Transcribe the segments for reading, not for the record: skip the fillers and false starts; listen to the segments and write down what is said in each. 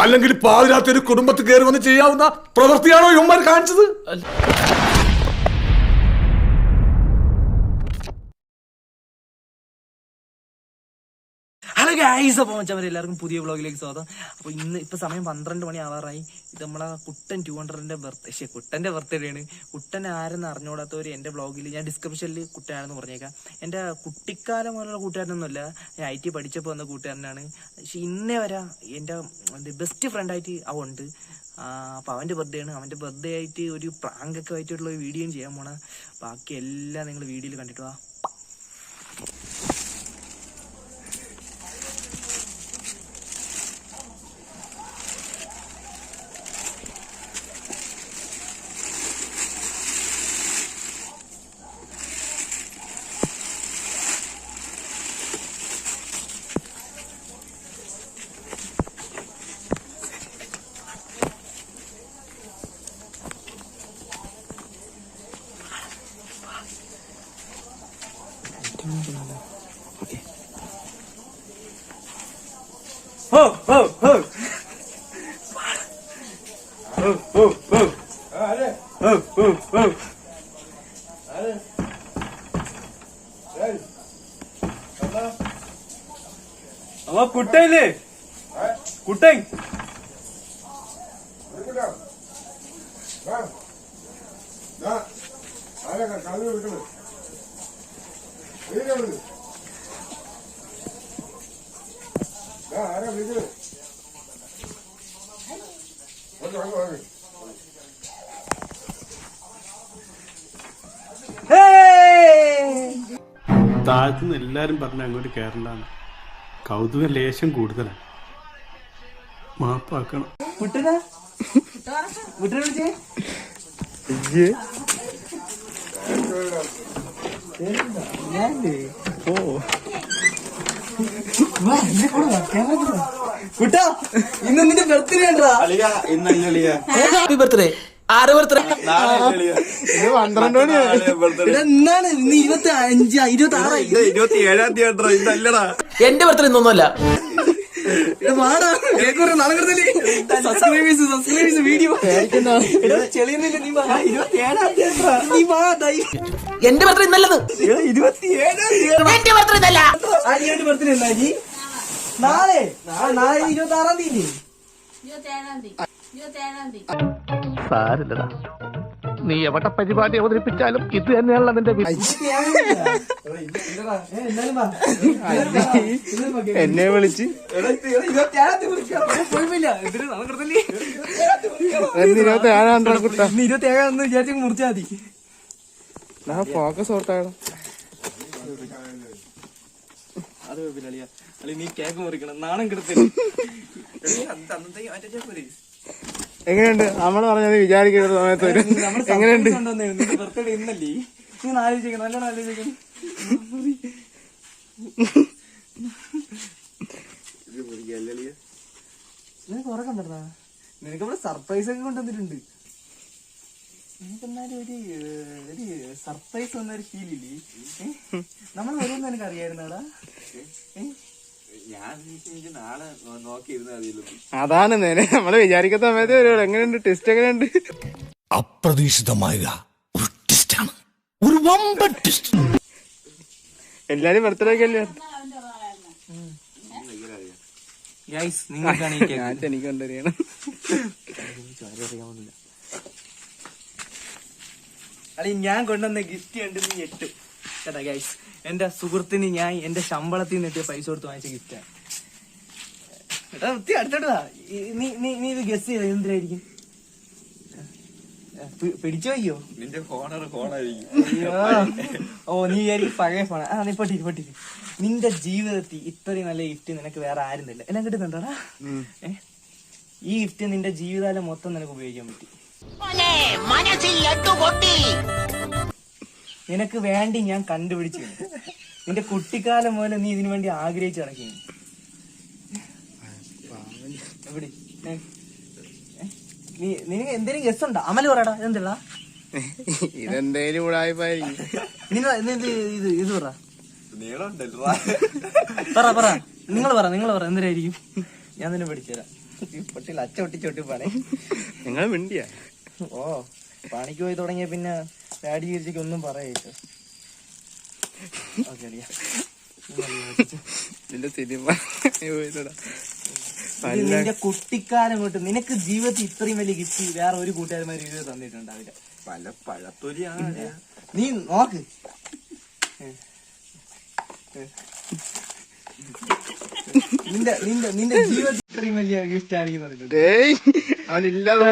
അല്ലെങ്കിൽ പാതിരാത്രി ഒരു കുടുംബത്തിൽ കയറി വന്ന് ചെയ്യാവുന്ന പ്രവൃത്തിയാണോ ഇവന്മാർ കാണിച്ചത്? ഹലോ ഗൈസ്, അപ്പോൾ എല്ലാവർക്കും പുതിയ വ്ളോഗിലേക്ക് സ്വാഗതം. അപ്പോൾ ഇപ്പൊ സമയം 12 മണി ആവാറായി. ഇത് നമ്മളെ കുട്ടൻ 200ന്റെ ബർത്ത്ഡേ, കുട്ടന്റെ ബർത്ത്ഡേ ആണ്. കുട്ടൻ ആരെന്ന് അറിഞ്ഞുകൂടാത്തവർ എന്റെ വ്ളോഗിൽ ഞാൻ ഡിസ്ക്രിപ്ഷനിൽ കുട്ടനാണെന്ന് പറഞ്ഞേക്കാം. എന്റെ കുട്ടിക്കാലം പോലുള്ള കൂട്ടുകാരനൊന്നുമല്ല, ഞാൻ IT പഠിച്ചപ്പോൾ വന്ന കൂട്ടുകാരനാണ്. പക്ഷെ ഇന്നേ വരെ എന്റെ ബെസ്റ്റ് ഫ്രണ്ടായിട്ട് അവൻ ഉണ്ട്. അപ്പോൾ അവന്റെ ബർത്ത്ഡേ ആണ്. അവന്റെ ബർത്ത്ഡേ ആയിട്ട് ഒരു പ്രാങ്കൊക്കെ ആയിട്ടുള്ള ഒരു വീഡിയോയും ചെയ്യാൻ പോണ. ബാക്കി എല്ലാം നിങ്ങൾ വീഡിയോയിൽ കണ്ടിട്ട് വാ. കുട്ടയില്ലേ കുട്ടൻ താഴത്തുനിന്ന് എല്ലാരും പറഞ്ഞ അങ്ങോട്ട് കയറണ്ടാണ്. കൗതുക ലേശം കൂടുതലാണ്. മാപ്പാക്കണം. കുട്ടാ, ഇന്ന് നിന്റെ ബർത്ത്ഡേ ഉണ്ടോ? Happy birthday. ആരെ ബർത്ത്ഡേ? 12 മണിയാണ്. എന്നാണ് ഇന്ന് 25, 26, 27-ാം തീയതി ഇതല്ലടാ. എന്റെ ബർത്ത്ഡേ ഇന്നൊന്നുമല്ല. സബ്സ്ക്രൈബേഴ്സ് വീഡിയോ എന്റെ ബർത്ത്ഡേ ഇന്നല്ലത്. 27-ാം ബർത്ത്ഡേ നാളെ 26-ാം തീയതി. സാരില്ലടാ, നീ എവിടെ പരിപാടി അവതരിപ്പിച്ചാലും ഇത് തന്നെയാണല്ലോ നിന്റെ എന്നെ വിളിച്ച് 27 വിചാരിച്ചു മുറിച്ചാ മതി. ഫോക്കസ് ഓർത്താടാ. അത് കുഴപ്പമില്ല. നീ കേക്ക് മുറിക്കണം, നാണം കിടത്തില്ല. എങ്ങനെയുണ്ട് നമ്മള് പറഞ്ഞത് വിചാരിക്കുന്ന സമയത്ത് എങ്ങനെയുണ്ട്? ബർത്ത്ഡേ ഇന്നല്ലേ, നീ ആലോചിക്കണം, നല്ലോണം ആലോചിക്കണം. നിനക്ക് ഉറക്കണ്ടോ? നിനക്ക് ഇവിടെ സർപ്രൈസ് ഒക്കെ കൊണ്ടുവന്നിട്ടുണ്ട്. നിനക്ക് എന്നാലും ഒരു സർപ്രൈസ് വന്നൊരു ഫീലില്ലേ? നമ്മൾ വരുമെന്ന് എനിക്ക് അറിയായിരുന്നാടാ. നാളെ നോക്കിയിരുന്ന അതാണ് നേരെ നമ്മള് വിചാരിക്കുന്ന സമയത്ത് വരുള്ളൂ. എങ്ങനെയുണ്ട് ടെസ്റ്റ്? എങ്ങനെയുണ്ട്? അപ്രതീക്ഷിതമായ ഒരു ടെസ്റ്റാണ്, ഒരു വമ്പൻ ടെസ്റ്റ്. എല്ലാരും ബർത്ത്ഡേ ഒക്കെ അല്ലേ? എനിക്ക് കൊണ്ടുവരികയാണ്. ഞാൻ കൊണ്ടുവന്ന ഗിഫ്റ്റ് കണ്ട് നീ ഞെട്ടും കേട്ടാ ഗൈസ്. എന്റെ സുഹൃത്തിന് ഞാൻ എന്റെ ശമ്പളത്തിൽ നിന്നിട്ട് പൈസ കൊടുത്ത് വാങ്ങിച്ച ഗിഫ്റ്റാണ്. അടുത്തോട്ടാ, നീ ഇത് ഗസ് ചെയ്ത എന്തിനായിരിക്കും? പിടിച്ചു വയ്യോ? നിന്റെ ഫോണായിരിക്കും. ഓ, നീ വിചാരിക്കും പഴയ ഫോണാ. നീ പൊട്ടി. നിന്റെ ജീവിതത്തിൽ ഇത്രയും നല്ല ഗിഫ്റ്റ് നിനക്ക് വേറെ ആരുന്നില്ല. എല്ലാം കിട്ടുന്നുണ്ടോടാ? ഈ ഗിഫ്റ്റ് നിന്റെ ജീവിതകാലം മൊത്തം നിനക്ക് ഉപയോഗിക്കാൻ പറ്റി. നിനക്ക് വേണ്ടി ഞാൻ കണ്ടുപിടിച്ചു. നിന്റെ കുട്ടിക്കാലം പോലെ നീ ഇതിനു വേണ്ടി ആഗ്രഹിച്ചു നടക്കുന്നു. എവിടെ നിനക്ക് എന്തെങ്കിലും ഗസ് ഉണ്ടോ? അമല് പറയടാ, എന്തുള്ള ഇതെന്തേലും ഇത് പറ. നിങ്ങൾ പറ എന്തിനായിരിക്കും? ഞാൻ തന്നെ പഠിച്ചുതരാം. പൊട്ടില്ല, അച്ച ഒട്ടിച്ചൊട്ടിപ്പാണേ. നിങ്ങൾ മിണ്ടിയാ ഓ പണിക്ക് പോയി തുടങ്ങിയ പിന്നെ ഡാഡി ചേച്ചിക്ക് ഒന്നും പറയില്ല. ഓക്കെ അളിയാ, നിന്റെ കുട്ടിക്കാലം കൊണ്ട് നിനക്ക് ജീവിതത്തിൽ ഇത്രയും വലിയ ഗിഫ്റ്റ് വേറെ ഒരു കൂട്ടുകാരന്മാർ ഇത് തന്നിട്ടുണ്ടാവില്ല. പല പഴത്തൊലിയാണ്. നീ നോക്ക്, നിന്റെ ജീവിതത്തിൽ ഇത്രയും വലിയ ഗിഫ്റ്റ് ആയിരിക്കും പറഞ്ഞിട്ടുണ്ട്. അവനില്ലാതെ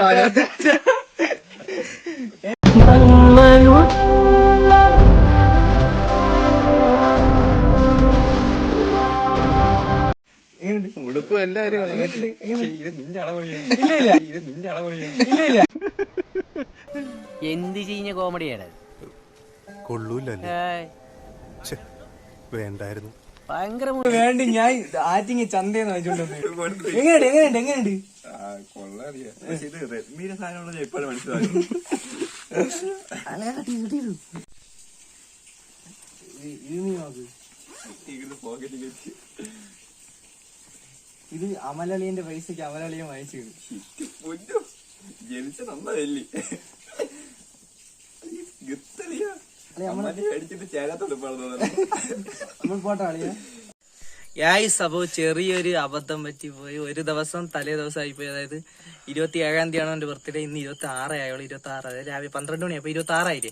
ഉടുപ്പ് എല്ലാരും എന്ത് ചെയ്യുന്ന കോമഡിയാണ് കൊള്ളൂലല്ലേ വേണ്ടായിരുന്നു. ഭയങ്കര വേണ്ടി ഞാൻ ആറ്റിങ് ചന്തയെന്ന് വെച്ചോണ്ട് എങ്ങനെയുണ്ട് കൊള്ളറിയാ. പക്ഷെ ഇത് റെഡ്മിയുടെ സാധനമുള്ള ഞാൻ ഇപ്പോഴും മനസ്സിലായി. പോക്കറ്റിൽ വെച്ച് ഇത് അമലളിയന്റെ പൈസക്ക് അമലളിയെ വാങ്ങിച്ചു. പൊന്നു ജനിച്ച നന്നതല്ലേ ഗത്തലിയാ. അടിച്ചിട്ട് ചേരാത്തോടുപ്പാണെന്ന് നമ്മൾ പോട്ടെ അളിയാ. അപ്പോ ചെറിയൊരു അബദ്ധം പറ്റിപ്പോയി. ഒരു ദിവസം തലേ ദിവസം ആയിപ്പോയി. അതായത് 27-ാം തീയതിയാണ് എന്റെ ബർത്ത്ഡേ. ഇന്ന് 26 ആയോളൂ. 26 അതായത് രാവിലെ 12 മണി. അപ്പൊ 26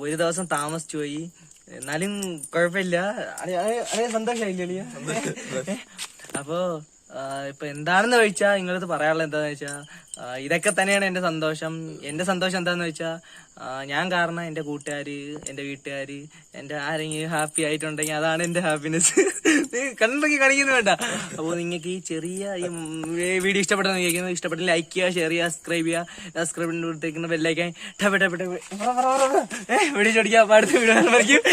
ഒരു ദിവസം താമസിച്ചു പോയി. എന്നാലും കുഴപ്പമില്ല. സന്തോഷമായില്ലേ അളിയ? അപ്പോ ഇപ്പൊ എന്താണെന്ന് ചോദിച്ചാ നിങ്ങളത് പറയാനുള്ള എന്താന്ന് വെച്ചാ ഇതൊക്കെ തന്നെയാണ് എന്റെ സന്തോഷം. എന്റെ സന്തോഷം എന്താന്ന് വെച്ചാ ഞാൻ കാരണം എന്റെ കൂട്ടുകാര്, എന്റെ വീട്ടുകാര്, എന്റെ ആരെങ്കിലും ഹാപ്പി ആയിട്ടുണ്ടെങ്കിൽ അതാണ് എന്റെ ഹാപ്പിനെസ്. കണ്ടെങ്കിൽ കാണിക്കുന്നു വേണ്ട. അപ്പൊ നിങ്ങൾക്ക് ഈ ചെറിയ ഈ വീഡിയോ ഇഷ്ടപ്പെട്ടെന്ന് ചോദിക്കുന്നത്, ഇഷ്ടപ്പെട്ട ലൈക്ക് ചെയ്യുക, ഷെയർ ചെയ്യുക, സബ്സ്ക്രൈബ് ചെയ്യുക. സബ്സ്ക്രൈബിന്റെ കൊടുത്തേക്കുന്ന ബെല്ലൈക്കാൻ വീഡിയോ ചോദിക്കുക. അടുത്ത വീഡിയോ